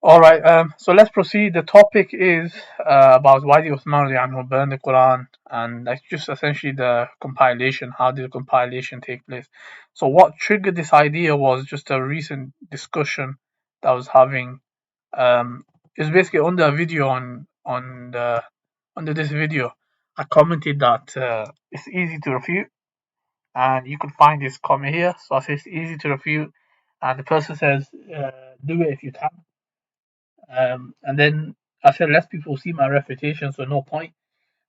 All right. So let's proceed. The topic is about why the Uthman radiallahu burned the Quran, and that's just essentially the compilation. How did the compilation take place? So what triggered this idea was just a recent discussion that I was having. It's basically under a video on the under this video. I commented that it's easy to refute, and you can find this comment here. So I say it's easy to refute, and the person says, "Do it if you can." And then I said, let people see my refutation, so no point.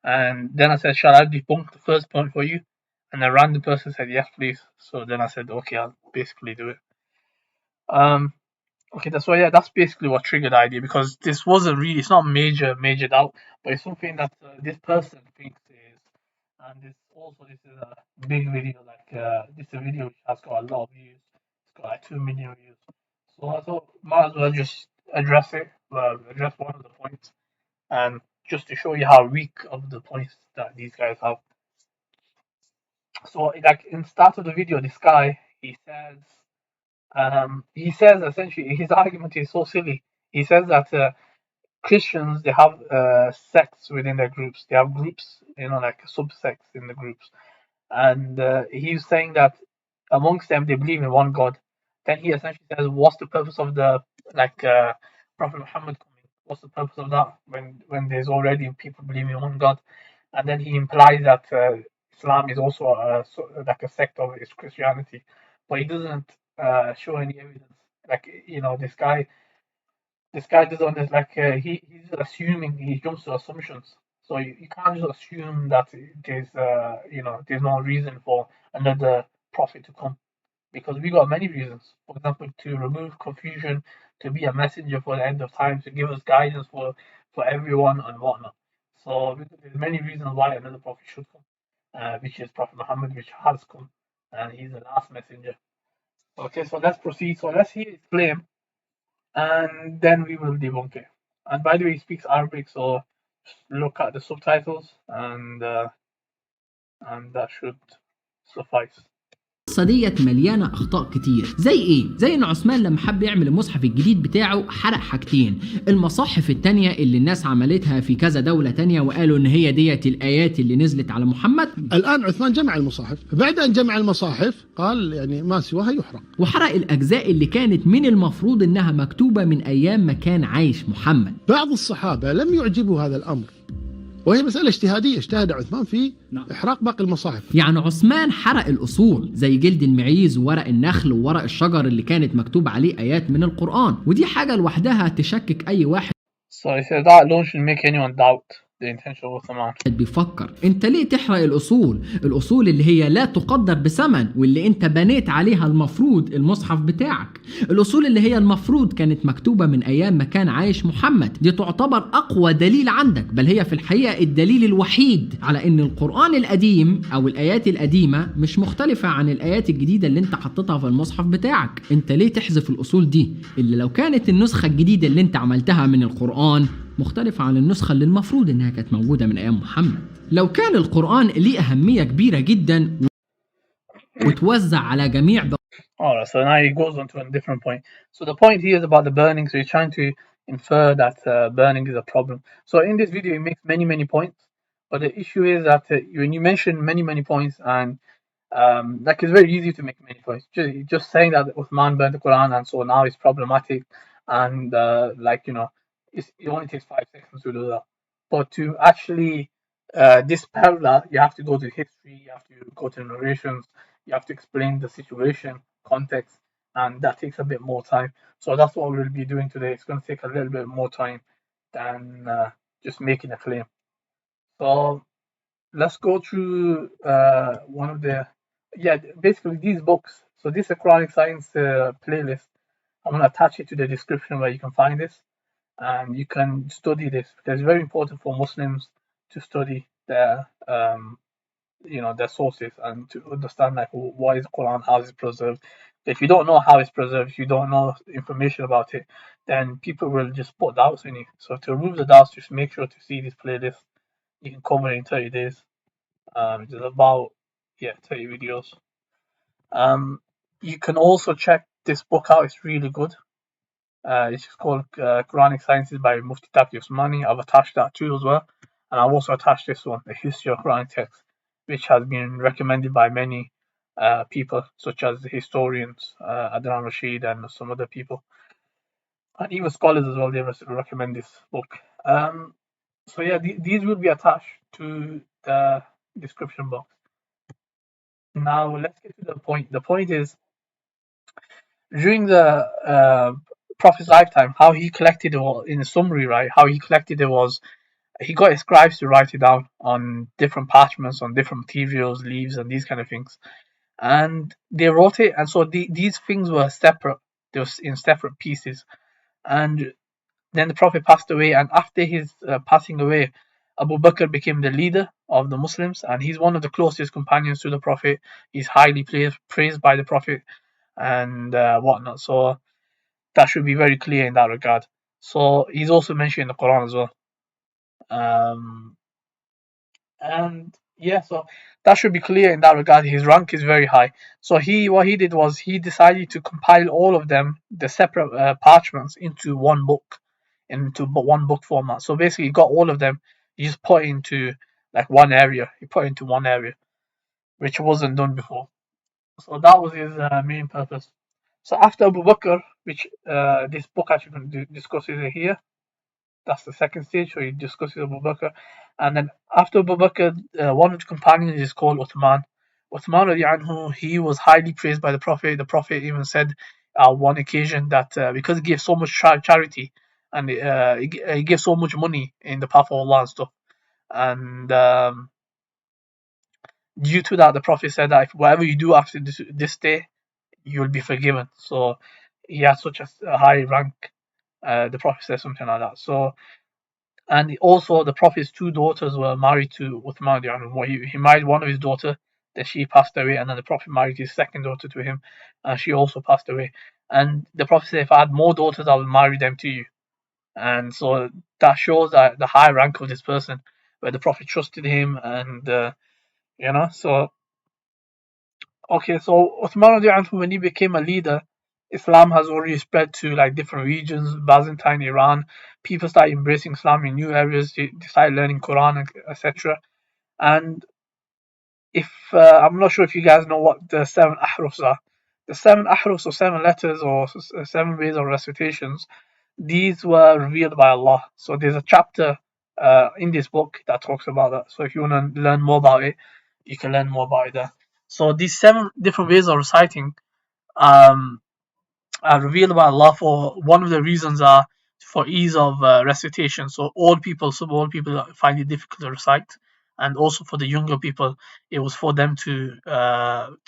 And then I said, shall I debunk the first point for you? And a random person said, yes, please. So then I said, okay, I'll basically do it. Um, okay, that's why, yeah, that's basically what triggered the idea because this wasn't really, it's not major doubt, but it's something that this person thinks is. And this is a big video, this is a video which has got a lot of views. It's got like 2 million views. So I thought, might as well just address it, address one of the points, and just to show you how weak of the points that these guys have. So, like in the start of the video, this guy he says essentially his argument is so silly. He says that Christians they have sects within their groups. They have groups, like subsects in the groups, and he's saying that amongst them they believe in one God. Then he essentially says, "What's the purpose of the Prophet Muhammad coming? What's the purpose of that when there's already people believing in one God?" And then he implies that Islam is also like a sect of its Christianity, but he doesn't show any evidence. This guy doesn't he's assuming, he jumps to assumptions. So you can't just assume that there's no reason for another prophet to come, because we got many reasons. For example, to remove confusion, to be a messenger for the end of time, to give us guidance for everyone and whatnot. So there's many reasons why another prophet should come, which is Prophet Muhammad, which has come, and he's the last messenger. Okay, so let's proceed. So let's hear his claim, and then we will debunk it. And by the way, he speaks Arabic, so just look at the subtitles, and that should suffice. القصة ديت مليانة أخطاء كتير. زي إيه؟ زي إن عثمان لما حب يعمل المصحف الجديد بتاعه حرق حاجتين، المصاحف التانية اللي الناس عملتها في كذا دولة تانية وقالوا إن هي ديت الآيات اللي نزلت على محمد. الآن عثمان جمع المصاحف، بعد أن جمع المصاحف قال يعني ما سواها يحرق. وحرق الأجزاء اللي كانت من المفروض إنها مكتوبة من أيام ما كان عايش محمد. بعض الصحابة لم يعجبوا هذا الأمر، وهي مسألة اجتهادية، اجتهد عثمان في إحراق باقي المصاحف. يعني عثمان حرق الأصول زي جلد المعيز وورق النخل وورق الشجر اللي كانت مكتوب عليه آيات من القرآن، ودي حاجة لوحدها تشكك أي واحد. So he said that alone should make anyone doubt the intention of Uthman. بيفكر انت ليه تحرق الأصول اللي هي لا تقدر بثمن، واللي انت بنيت عليها المفروض المصحف بتاعك، الأصول اللي هي المفروض كانت مكتوبة من أيام ما كان عايش محمد. دي تعتبر أقوى دليل عندك، بل هي في الحقيقة الدليل الوحيد على ان القرآن القديم أو الآيات القديمة مش مختلفة عن الآيات الجديدة اللي انت حطيتها في المصحف بتاعك. انت ليه تحذف الأصول دي اللي لو كانت النسخة الجديدة اللي انت عملتها من القرآن مختلفة عن النسخة اللي المفروض انها كانت موجودة من ايام محمد؟ لو كان القرآن ليه أهمية كبيرة جدا وتوزع على جميع Alright, so now he goes on to a different point. So the point here is about the burning. So he's trying to infer that burning is a problem. So in this video, he makes many points. But the issue is that when you mention many points, and it's very easy to make many points. Just saying that Uthman burned the Quran, and so now it's problematic, and it only takes 5 seconds to do that. But to actually dispel that, you have to go to history, you have to go to narrations, you have to explain the situation, context, and that takes a bit more time. So that's what we'll be doing today. It's going to take a little bit more time than just making a claim. So let's go through one of the basically these books. So this is a Quranic science playlist. I'm going to attach it to the description where you can find this, and you can study this, because it's very important for Muslims to study their their sources and to understand what is the Quran, how is it preserved. If you don't know how it's preserved, if you don't know information about it, then people will just put doubts in you. So to remove the doubts, just make sure to see this playlist. You can cover it in 30 days. It's about 30 videos. You can also check this book out. It's really good. It's called Quranic Sciences by Mufti Taqi Usmani. I've attached that too as well. And I've also attached this one, The History of Quranic Text, which has been recommended by many people, such as the historians, Adnan Rashid and some other people. And even scholars as well, they recommend this book. So yeah, these will be attached to the description box. Now let's get to the point. The point is, during the Prophet's lifetime, how he collected it was, in a summary, right? How he collected it was he got his scribes to write it down on different parchments, on different materials, leaves, and these kind of things. And they wrote it, and so these things were separate. They were in separate pieces. And then the Prophet passed away, and after his passing away, Abu Bakr became the leader of the Muslims, and he's one of the closest companions to the Prophet. He's highly praised by the Prophet and whatnot. So that should be very clear in that regard. So he's also mentioned in the Quran as well. And yeah, so that should be clear in that regard. His rank is very high. So what he did was he decided to compile all of them, the separate parchments, into one book, into one book format. So basically, he got all of them. He just put into like one area. He put into one area, which wasn't done before. So that was his main purpose. So after Abu Bakr, which this book actually discusses here, that's the second stage. So he discusses Abu Bakr, and then after Abu Bakr, one of the companions is called Uthman. Uthman anhu, he was highly praised by the Prophet. The Prophet even said on one occasion that because he gave so much charity and he gave so much money in the path of Allah and stuff, and due to that, the Prophet said that if whatever you do after this day, you will be forgiven. So he has such a high rank. The Prophet said something like that. So, and also the Prophet's two daughters were married to Uthman. He married one of his daughter, then she passed away, and then the Prophet married his second daughter to him, and she also passed away. And the Prophet said, if I had more daughters, I will marry them to you. And so that shows that the high rank of this person, where the Prophet trusted him, and so okay, so Uthman anhu, when he became a leader, Islam has already spread to like different regions, Byzantine, Iran. People started embracing Islam in new areas. They started learning Quran, etc. And if I'm not sure if you guys know what the 7 ahrufs are. The 7 ahrufs, or 7 letters, or 7 ways of recitations, these were revealed by Allah. So there's a chapter in this book that talks about that. So if you want to learn more about it, you can learn more about it there. So these 7 different ways of reciting um, are revealed by Allah. For one of the reasons are for ease of recitation. So old people, some old people find it difficult to recite, and also for the younger people, it was for them to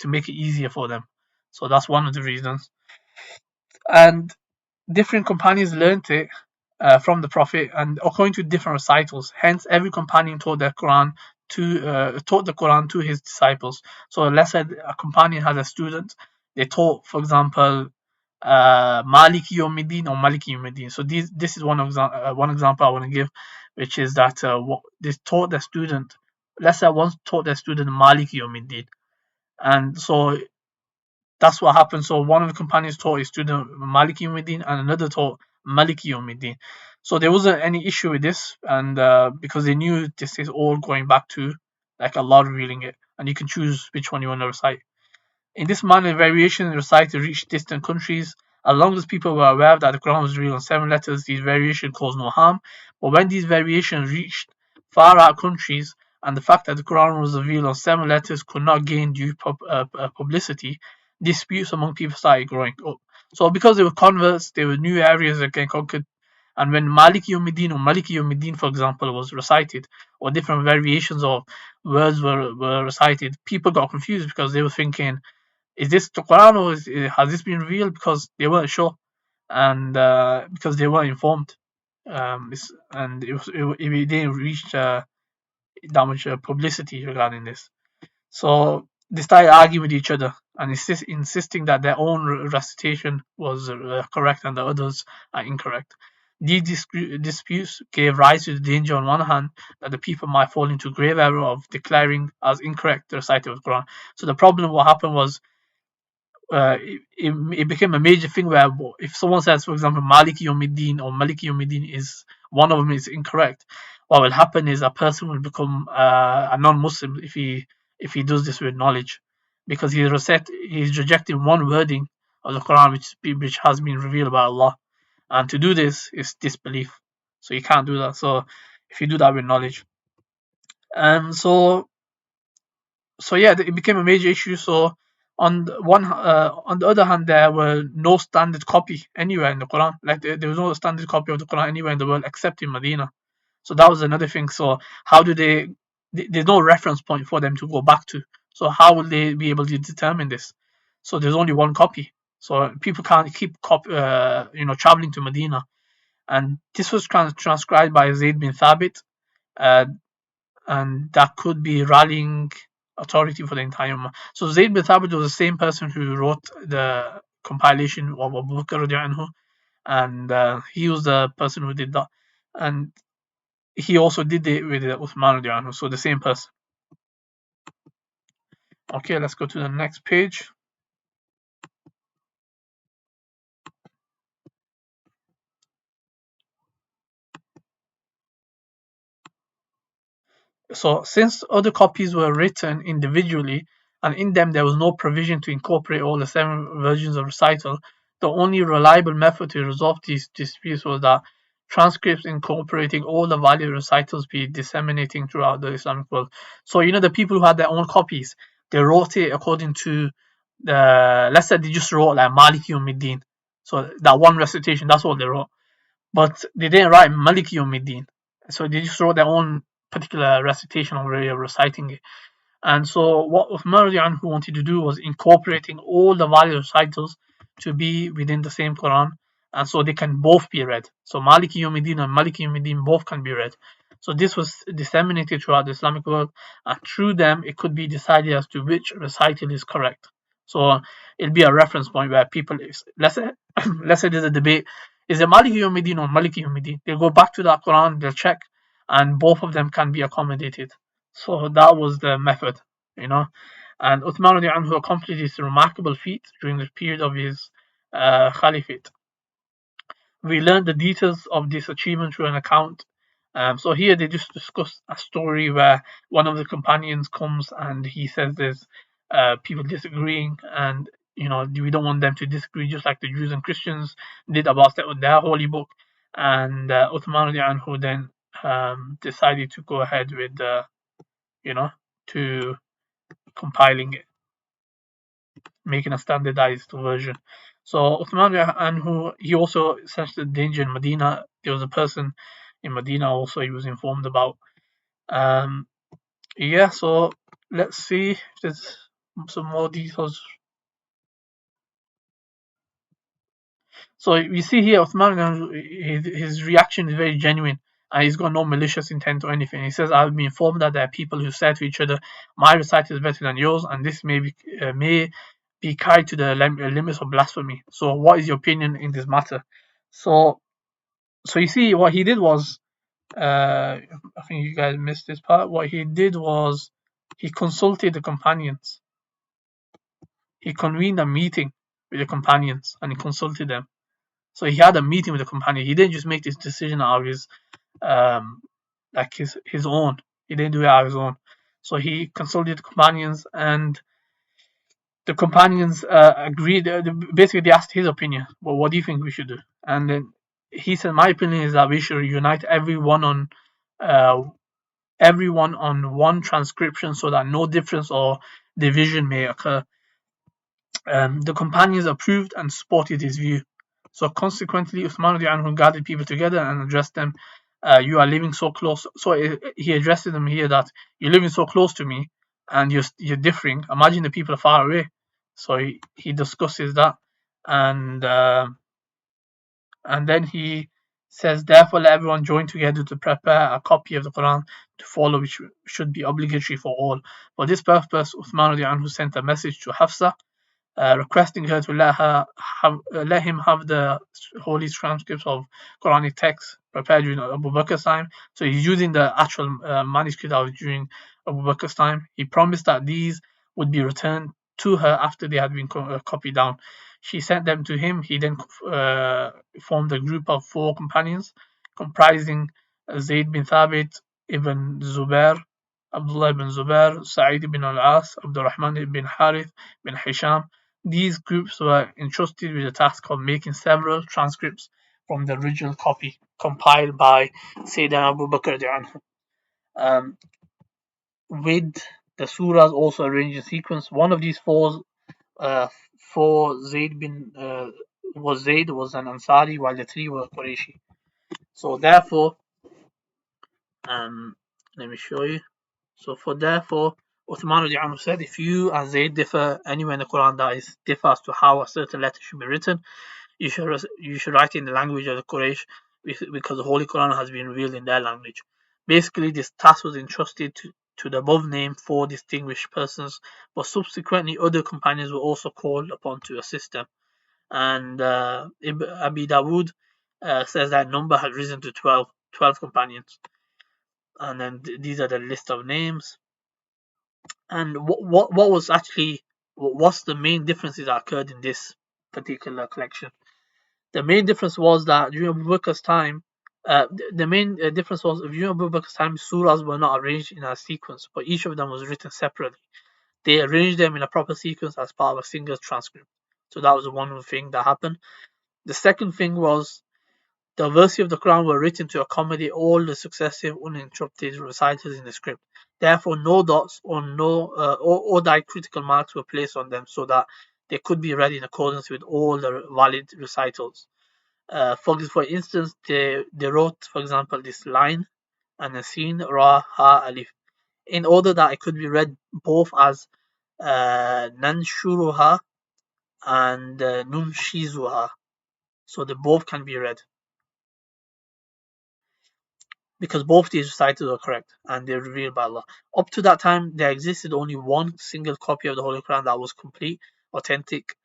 make it easier for them. So that's one of the reasons. And different companions learned it from the Prophet, and according to different recitals. Hence, every companion taught the Quran to his disciples. So let's say a companion has a student, they taught, for example, Maliki Yawmiddin or Maliki Yawmiddin. So this is one example I want to give, which is that they taught the student. Let's say I once taught the student Maliki Yawmiddin, and so that's what happened. So one of the companions taught his student Maliki Yawmiddin, and another taught Maliki Yawmiddin. So there wasn't any issue with this, and because they knew this is all going back to like Allah revealing it, and you can choose which one you want to recite. In this manner, variations in recital reached distant countries. As long as people were aware that the Quran was revealed on 7 letters, these variations caused no harm. But when these variations reached far out countries, and the fact that the Quran was revealed on 7 letters could not gain due publicity, disputes among people started growing up. So because they were converts, there were new areas that getting conquered. And when Maliki Yawmiddin or Maliki Yawmiddin, for example, was recited, or different variations of words were recited, people got confused because they were thinking, is this the Quran, or has this been revealed? Because they weren't sure, and because they weren't informed, and it didn't reach that much publicity regarding this. So they started arguing with each other and insisting that their own recitation was correct and the others are incorrect. These disputes gave rise to the danger, on one hand, that the people might fall into grave error of declaring as incorrect the recital of the Quran. So the problem, what happened was, it became a major thing where if someone says, for example, Maliki Yawmiddin or Maliki Yawmiddin is one of them is incorrect, what will happen is a person will become a non-Muslim if he does this with knowledge, because he's rejecting one wording of the Quran which has been revealed by Allah, and to do this is disbelief. So you can't do that. So if you do that with knowledge, so yeah, it became a major issue. So on the other hand, there were no standard copy anywhere in the Quran. Like there was no standard copy of the Quran anywhere in the world except in Medina. So that was another thing. So how do there's no reference point for them to go back to. So how will they be able to determine this? So there's only one copy. So people can't keep traveling to Medina. And this was transcribed by Zayd bin Thabit, and that could be rallying authority for the entire ummah. So Zayd bin Thabit was the same person who wrote the compilation of Abu Bakr radiallahu anhu, and he was the person who did that. And he also did it with Uthman radiallahu anhu, so the same person. Okay, let's go to the next page. So since other copies were written individually, and in them there was no provision to incorporate all the 7 versions of recital, the only reliable method to resolve these disputes was that transcripts incorporating all the valid recitals be disseminating throughout the Islamic world. So the people who had their own copies, they wrote it according to let's say they just wrote like Maliki Yawmiddin. So that one recitation, that's all they wrote. But they didn't write Maliki Yawmiddin. So they just wrote their own particular recitation or way of reciting it. And so what Uthman who wanted to do was incorporating all the valid recitals to be within the same Quran, and so they can both be read. So Maliki Yawmiddin and Maliki Yawmiddin both can be read. So this was disseminated throughout the Islamic world, and through them it could be decided as to which recital is correct. So it'll be a reference point where people, let's say there's a debate, is it Maliki Yawmiddin or Maliki Yawmiddin? They'll go back to that Quran, they'll check, and both of them can be accommodated. So that was the method, And Uthman anhu accomplished this remarkable feat during the period of his caliphate. We learned the details of this achievement through an account. So here they just discuss a story where one of the companions comes and he says there's people disagreeing, and we don't want them to disagree, just like the Jews and Christians did about their holy book. And Uthman anhu then decided to go ahead with to compiling it, making a standardized version. So Uthman anhu, he also sensed the danger in Medina. There was a person in Medina also he was informed about. So let's see if there's some more details. So we see here Uthman, his reaction is very genuine. He's got no malicious intent or anything. He says, I've been informed that there are people who say to each other, my recital is better than yours, and this may be carried to the limits of blasphemy. So what is your opinion in this matter? So you see, what he did was, I think you guys missed this part. What he did was he consulted the companions. He convened a meeting with the companions and he consulted them. So he had a meeting with the companion. He didn't just make this decision out of his his own. He didn't do it out of his own. So he consulted the companions, and the companions agreed. Basically, they asked his opinion. Well, what do you think we should do? And then he said, my opinion is that we should unite everyone on one transcription so that no difference or division may occur. The companions approved and supported his view. So consequently, Uthman anhu gathered people together and addressed them. You are living so close. So he addressed them here that you're living so close to me, and you're differing. Imagine the people are far away. So he discusses that, and then he says, therefore, let everyone join together to prepare a copy of the Quran to follow, which should be obligatory for all. For this purpose, Uthman anhu sent a message to Hafsa, requesting her to let him have the holy transcripts of Quranic texts prepared during Abu Bakr's time. So he's using the actual manuscript that was during Abu Bakr's time. He promised that these would be returned to her after they had been copied down. She sent them to him. He then formed a group of 4 companions comprising Zayd bin Thabit ibn Zubair, Abdullah ibn Zubair, Sa'id ibn al-As, Abdurrahman ibn Harith bin Hisham. These groups were entrusted with the task of making several transcripts from the original copy compiled by Sayyidina Abu Bakr anhu. With the surahs also arranged in sequence. One of these 4 for Zayd was an Ansari, while the 3 were Qurayshi. So therefore, let me show you. So therefore, Uthman said, if you and Zayd differ anywhere in the Quran that differ as to how a certain letter should be written, you should write it in the language of the Quraysh, because the Holy Quran has been revealed in their language. Basically, this task was entrusted to the above named 4 distinguished persons, but subsequently other companions were also called upon to assist them. And Abi Dawood says that number had risen to 12 companions. And then these are the list of names. And what's the main differences that occurred in this particular collection? The main difference was that during Abu Bakr's time, surahs were not arranged in a sequence, but each of them was written separately. They arranged them in a proper sequence as part of a single transcript. So that was one thing that happened. The second thing was the verses of the Quran were written to accommodate all the successive uninterrupted recitals in the script. Therefore, no dots or diacritical marks were placed on them, so that they could be read in accordance with all the valid recitals. For instance, they wrote, for example, this line and a sin, ra, ha, alif, in order that it could be read both as nanshuruha and nunshizuha. So they both can be read, because both these recitals are correct and they're revealed by Allah. Up to that time, there existed only one single copy of the Holy Quran that was complete, authentic,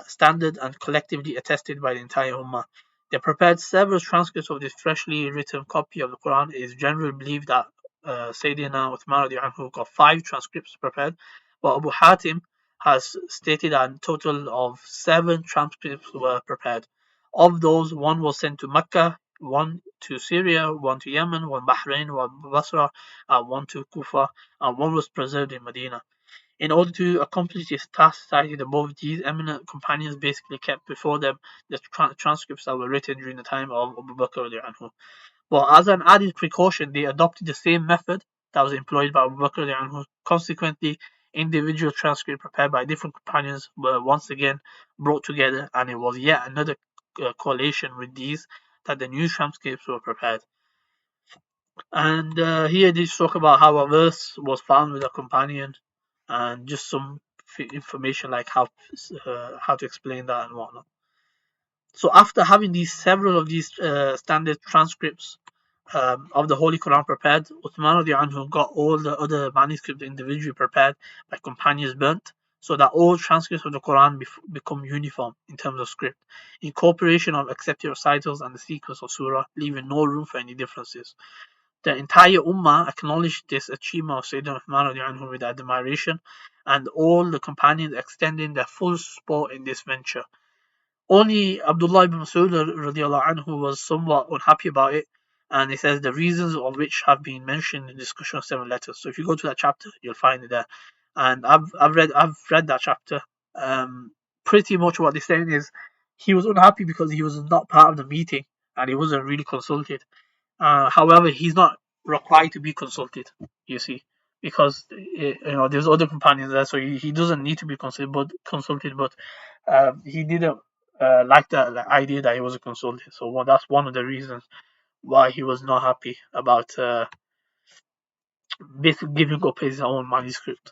standard, and collectively attested by the entire Ummah. They prepared several transcripts of this freshly written copy of the Quran. It is generally believed that Sayyidina Uthman got 5 transcripts prepared, but Abu Hatim has stated that a total of 7 transcripts were prepared. Of those, 1 was sent to Mecca, 1 to Syria, 1 to Yemen, 1 Bahrain, 1 Basra, and 1 to Kufa, and 1 was preserved in Medina. In order to accomplish this task cited above, these eminent companions basically kept before them the transcripts that were written during the time of Abu Bakr. But as an added precaution, they adopted the same method that was employed by Abu Bakr. Consequently, individual transcripts prepared by different companions were once again brought together, and it was yet another collation with these that the new transcripts were prepared. And here they talk about how a verse was found with a companion, and just some information like how to explain that and whatnot. So after having several of these standard transcripts of the Holy Quran prepared, Uthman anhu got all the other manuscripts individually prepared by companions burnt, so that all transcripts of the Quran become uniform in terms of script, incorporation of accepted recitals and the sequence of surah, leaving no room for any differences. The entire Ummah acknowledged this achievement of Sayyidina Uthman with admiration, and all the companions extending their full support in this venture. Only Abdullah ibn Mas'ud anhu was somewhat unhappy about it, and he says the reasons of which have been mentioned in Discussion of 7 Letters. So if you go to that chapter, you'll find it there. And I've read that chapter. Pretty much what they're saying is he was unhappy because he was not part of the meeting and he wasn't really consulted. However, he's not required to be consulted, you see, because there's other companions there, so he doesn't need to be consulted. But he didn't like the idea that he was consulted, so that's one of the reasons why he was not happy about basically giving up his own manuscript.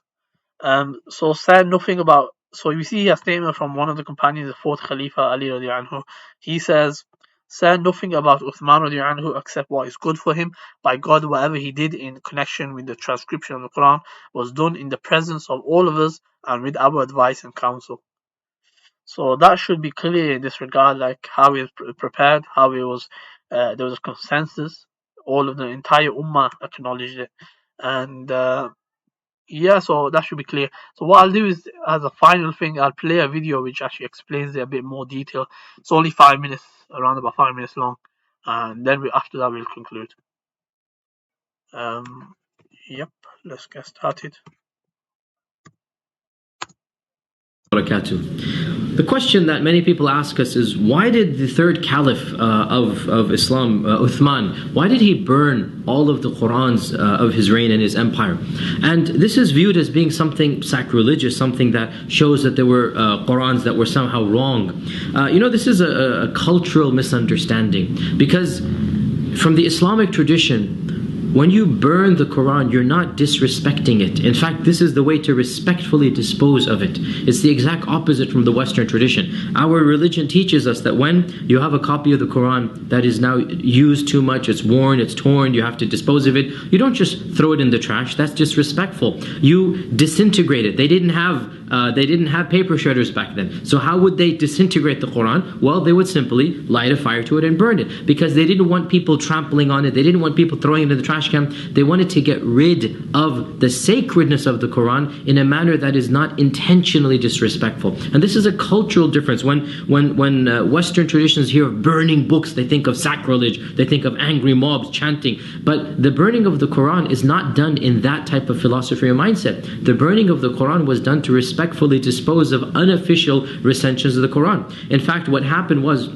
So said nothing about. So you see a statement from one of the companions, the 4th Khalifa Ali radiallahu anhu. He says, said nothing about Uthman radiallahu anhu except what is good for him. By God, whatever he did in connection with the transcription of the Quran was done in the presence of all of us and with our advice and counsel. So that should be clear in this regard, like how he was prepared, how he was. There was a consensus. All of the entire Ummah acknowledged it, and Yeah, so that should be clear. So what I'll do is, as a final thing, I'll play a video which actually explains it a bit more detail. It's only 5 minutes, around about 5 minutes long, and then after that we'll conclude. Yep, let's get started. The question that many people ask us is, why did the third caliph of Islam, Uthman, why did he burn all of the Qurans of his reign and his empire? And this is viewed as being something sacrilegious, something that shows that there were Qurans that were somehow wrong. This is a cultural misunderstanding, because from the Islamic tradition, when you burn the Quran, you're not disrespecting it. In fact, this is the way to respectfully dispose of it. It's the exact opposite from the Western tradition. Our religion teaches us that when you have a copy of the Quran that is now used too much, it's worn, it's torn, you have to dispose of it, you don't just throw it in the trash. That's disrespectful. You disintegrate it. They didn't have paper shredders back then. So how would they disintegrate the Quran? Well, they would simply light a fire to it and burn it, because they didn't want people trampling on it. They didn't want people throwing it in the trash can. They wanted to get rid of the sacredness of the Quran in a manner that is not intentionally disrespectful. And this is a cultural difference. When Western traditions hear of burning books, they think of sacrilege, they think of angry mobs chanting. But the burning of the Quran is not done in that type of philosophy or mindset. The burning of the Quran was done to respectfully dispose of unofficial recensions of the Quran. In fact, what happened was,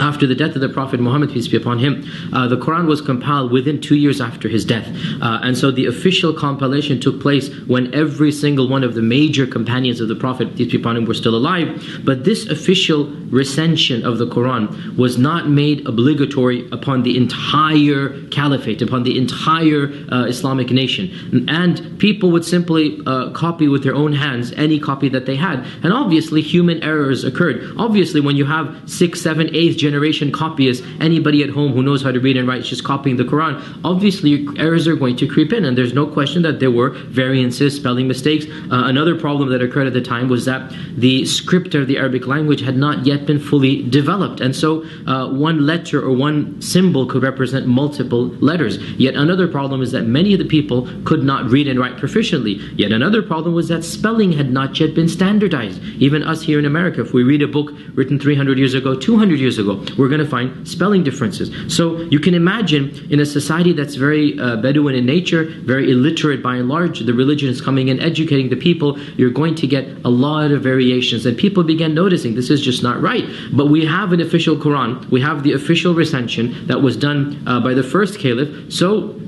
after the death of the Prophet Muhammad, peace be upon him, the Quran was compiled within 2 years after his death. And so the official compilation took place when every single one of the major companions of the Prophet, peace be upon him, were still alive. But this official recension of the Quran was not made obligatory upon the entire caliphate, upon the entire Islamic nation. And people would simply copy with their own hands any copy that they had. And obviously human errors occurred. Obviously when you have 6th, 7th, 8th generation copyists, anybody at home who knows how to read and write is just copying the Quran, obviously errors are going to creep in, and there's no question that there were variances, spelling mistakes. Another problem that occurred at the time was that the script of the Arabic language had not yet been fully developed, and so one letter or one symbol could represent multiple letters. Yet another problem is that many of the people could not read and write proficiently. Yet another problem was that spelling had not yet been standardized. Even us here in America, if we read a book written 300 years ago, 200 years ago, we're going to find spelling differences. So you can imagine, in a society that's very Bedouin in nature, very illiterate by and large, the religion is coming in, educating the people, you're going to get a lot of variations, and people began noticing this is just not right. But we have an official Quran, we have the official recension that was done by the first caliph. So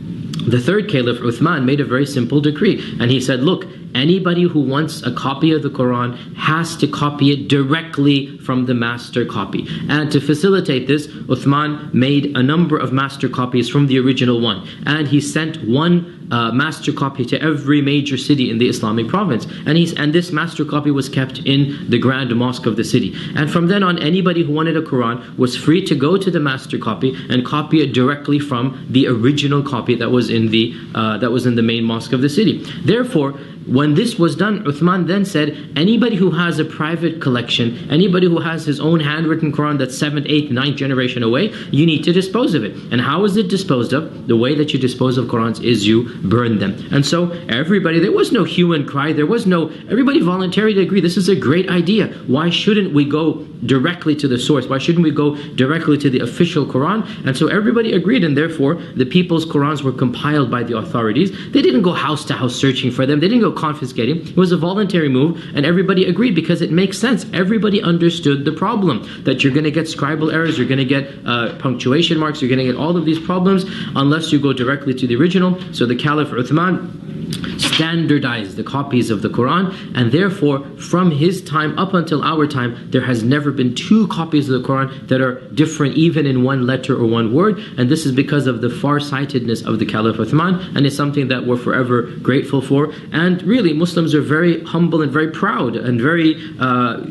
the third caliph, Uthman, made a very simple decree, and he said, look, anybody who wants a copy of the Quran has to copy it directly from the master copy. And to facilitate this, Uthman made a number of master copies from the original one, and he sent one master copy to every major city in the Islamic province, and this master copy was kept in the grand mosque of the city. And from then on, anybody who wanted a Quran was free to go to the master copy and copy it directly from the original copy that was in the main mosque of the city. Therefore, when this was done, Uthman then said, anybody who has a private collection, anybody who has his own handwritten Quran that's 7th, 8th, 9th generation away, you need to dispose of it. And how is it disposed of? The way that you dispose of Qurans is you burn them. And so everybody, there was no hue and cry, everybody voluntarily agreed, this is a great idea. Why shouldn't we go directly to the source? Why shouldn't we go directly to the official Quran? And so everybody agreed, and therefore the people's Qurans were compiled by the authorities. They didn't go house to house searching for them. They didn't go confiscating. It was a voluntary move, and everybody agreed because it makes sense. Everybody understood the problem, that you're going to get scribal errors, you're going to get punctuation marks, you're going to get all of these problems unless you go directly to the original. So the Caliph Uthman standardized the copies of the Quran, and therefore from his time up until our time, there has never been two copies of the Quran that are different even in one letter or one word. And this is because of the far-sightedness of the Caliph Uthman, and it's something that we're forever grateful for. And really, Muslims are very humble and very proud and very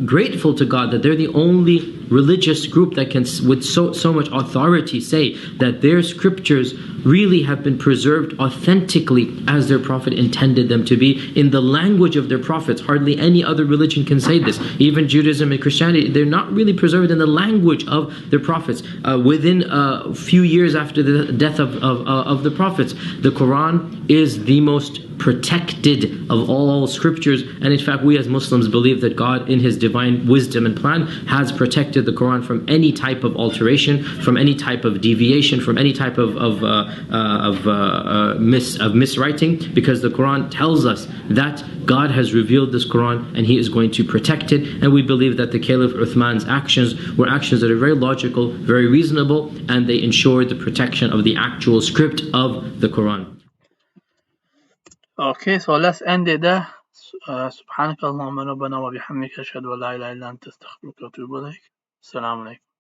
grateful to God that they're the only religious group that can with so much authority say that their scriptures really have been preserved authentically as their prophet intended them to be, in the language of their prophets. Hardly any other religion can say this. Even Judaism and Christianity, they're not really preserved in the language of their prophets. Within a few years after the death of the prophets, the Quran is the most protected of all scriptures, and in fact we as Muslims believe that God in His divine wisdom and plan has protected the Quran from any type of alteration, from any type of deviation, from any type of miswriting, because the Quran tells us that God has revealed this Quran and He is going to protect it. And we believe that the Caliph Uthman's actions were actions that are very logical, very reasonable, and they ensured the protection of the actual script of the Quran. Okay, so let's end it there. سبحانك اللهم ربنا وبحمدك أشهد أن لا إله إلا أنت أستغفرك وأتوب إليك. السلام عليكم.